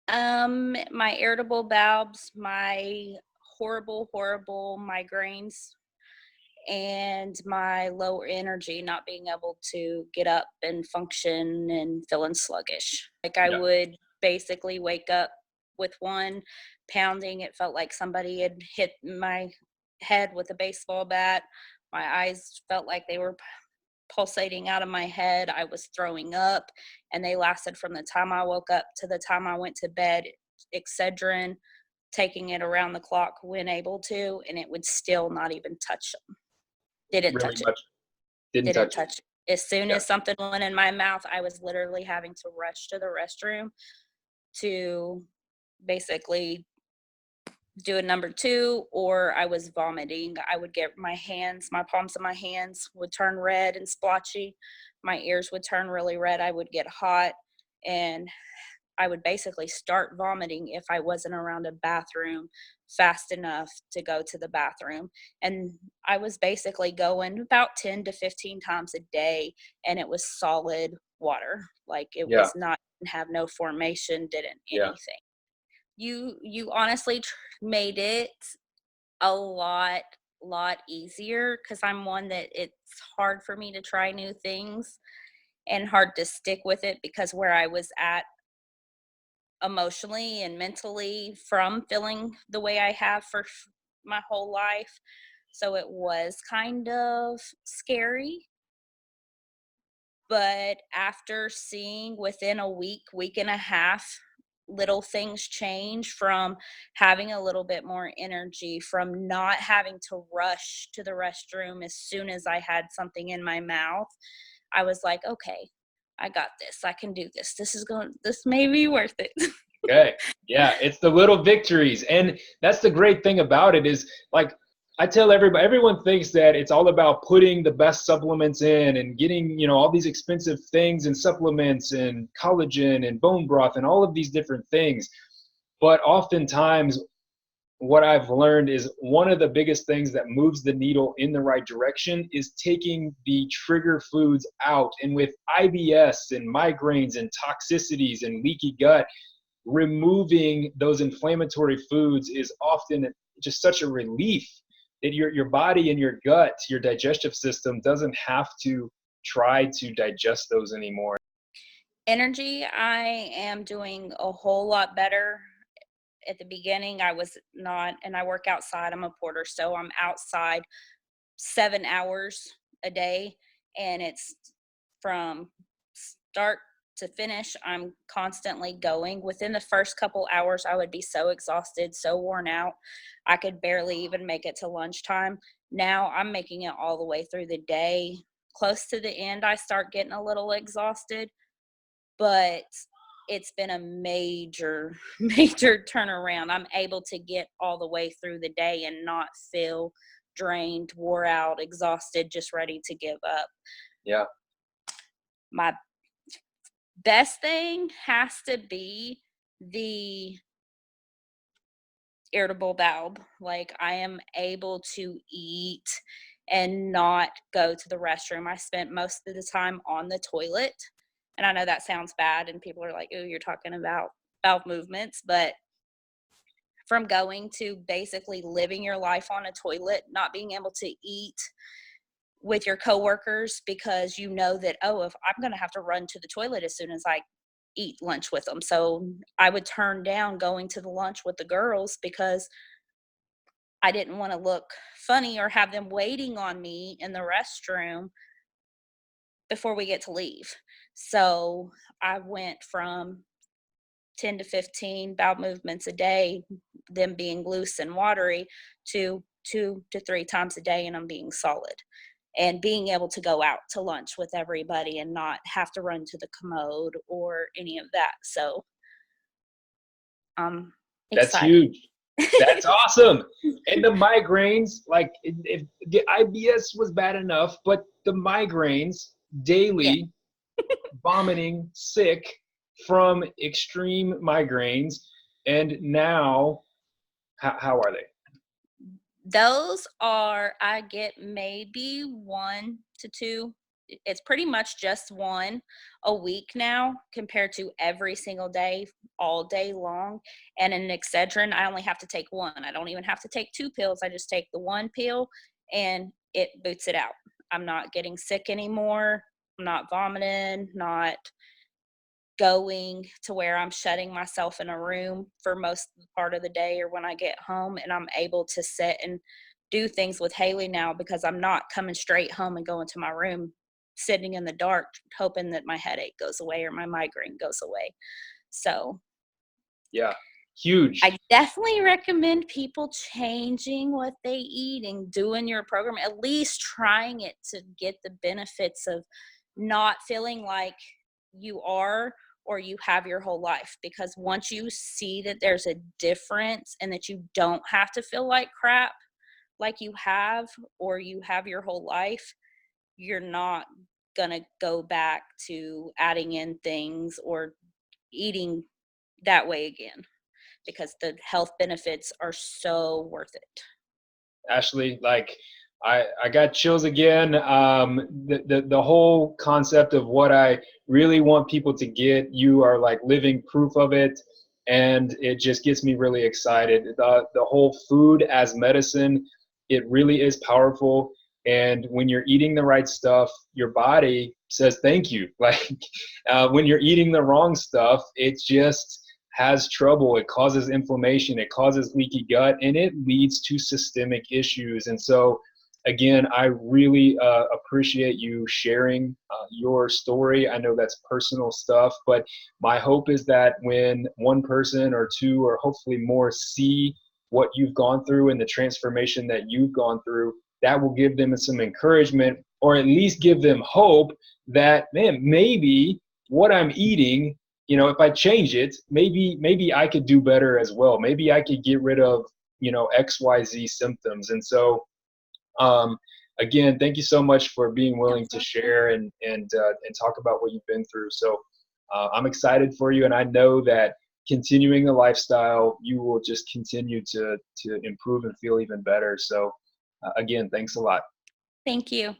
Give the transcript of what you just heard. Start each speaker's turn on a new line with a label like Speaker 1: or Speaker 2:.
Speaker 1: My irritable bowels, my horrible migraines, and my low energy, not being able to get up and function and feeling sluggish. Like I
Speaker 2: Yeah.
Speaker 1: would basically wake up with one pounding. It felt like somebody had hit my head with a baseball bat. My eyes felt like they were pulsating out of my head. I was throwing up, and they lasted from the time I woke up to the time I went to bed. Excedrin, taking it around the clock when able to, and it would still not even touch them. Didn't
Speaker 2: Really
Speaker 1: touch it.
Speaker 2: much didn't
Speaker 1: Didn't
Speaker 2: touch it.
Speaker 1: touch it. As soon
Speaker 2: Yeah.
Speaker 1: as something went in my mouth, I was literally having to rush to the restroom to basically do a number 2, or I was vomiting. I would get my palms of my hands would turn red and splotchy. My ears would turn really red. I would get hot, and I would basically start vomiting if I wasn't around a bathroom fast enough to go to the bathroom. And I was basically going about 10 to 15 times a day, and it was solid water. Like it
Speaker 2: Yeah.
Speaker 1: was not, have no formation, didn't
Speaker 2: Yeah.
Speaker 1: anything. You honestly made it a lot easier, because I'm one that it's hard for me to try new things and hard to stick with it, because where I was at emotionally and mentally from feeling the way I have for my whole life. So it was kind of scary. But after seeing within a week and a half, little things change from having a little bit more energy, from not having to rush to the restroom as soon as I had something in my mouth. I was like, okay, I got this. I can do this. This may be worth it.
Speaker 2: Okay. Yeah, it's the little victories. And that's the great thing about it is like I tell everybody, everyone thinks that it's all about putting the best supplements in and getting, all these expensive things and supplements and collagen and bone broth and all of these different things. But oftentimes what I've learned is one of the biggest things that moves the needle in the right direction is taking the trigger foods out. And with IBS and migraines and toxicities and leaky gut, removing those inflammatory foods is often just such a relief that your body and your gut, your digestive system doesn't have to try to digest those anymore.
Speaker 1: Energy, I am doing a whole lot better. At the beginning, I was not, and I work outside. I'm a porter, so I'm outside 7 hours a day, and it's from start to finish. I'm constantly going. Within the first couple hours, I would be so exhausted, so worn out. I could barely even make it to lunchtime. Now I'm making it all the way through the day. Close to the end, I start getting a little exhausted, but it's been a major major turnaround. I'm able to get all the way through the day and not feel drained, wore out, exhausted, just ready to give up.
Speaker 2: Yeah,
Speaker 1: My best thing has to be the irritable bowel. Like I am able to eat and not go to the restroom. I spent most of the time on the toilet. And I know that sounds bad and people are like, "Oh, you're talking about bowel movements," but from going to basically living your life on a toilet, not being able to eat with your coworkers because you know that, oh, if I'm going to have to run to the toilet as soon as I eat lunch with them. So I would turn down going to the lunch with the girls because I didn't want to look funny or have them waiting on me in the restroom before we get to leave. So I went from 10 to 15 bowel movements a day, them being loose and watery, to 2 to 3 times a day, and I'm being solid. And being able to go out to lunch with everybody and not have to run to the commode or any of that. So I'm
Speaker 2: that's
Speaker 1: excited.
Speaker 2: huge. That's awesome. And the migraines, like if the IBS was bad enough, but the migraines
Speaker 1: Yeah.
Speaker 2: daily, vomiting, sick from extreme migraines, and now how are they?
Speaker 1: Those are, I get maybe 1 to 2 it's pretty much just one a week now compared to every single day, all day long. And an Excedrin, I only have to take one. I don't even have to take 2 pills. I just take the one pill and it boots it out. I'm not getting sick anymore. I'm not vomiting, not going to where I'm shutting myself in a room for most of the part of the day or when I get home, and I'm able to sit and do things with Haley now because I'm not coming straight home and going to my room, sitting in the dark, hoping that my headache goes away or my migraine goes away. So
Speaker 2: Yeah, huge.
Speaker 1: I definitely recommend people changing what they eat and doing your program, at least trying it to get the benefits of not feeling like you are or you have your whole life. Because once you see that there's a difference and that you don't have to feel like crap like you have or you have your whole life, you're not going to go back to adding in things or eating that way again because the health benefits are so worth it.
Speaker 2: Ashley, like I got chills again. The whole concept of what I really want people to get, you are like living proof of it, and it just gets me really excited. The whole food as medicine, it really is powerful. And when you're eating the right stuff, your body says thank you. Like when you're eating the wrong stuff, it just has trouble. It causes inflammation, it causes leaky gut, and it leads to systemic issues. And so, again, I really appreciate you sharing your story. I know that's personal stuff, but my hope is that when one person or two or hopefully more see what you've gone through and the transformation that you've gone through, that will give them some encouragement or at least give them hope that, man, maybe what I'm eating, if I change it, maybe I could do better as well. Maybe I could get rid of, XYZ symptoms. And so, again, thank you so much for being willing to share and talk about what you've been through. So I'm excited for you, and I know that continuing the lifestyle, you will just continue to improve and feel even better. So again, thanks a lot.
Speaker 1: Thank you.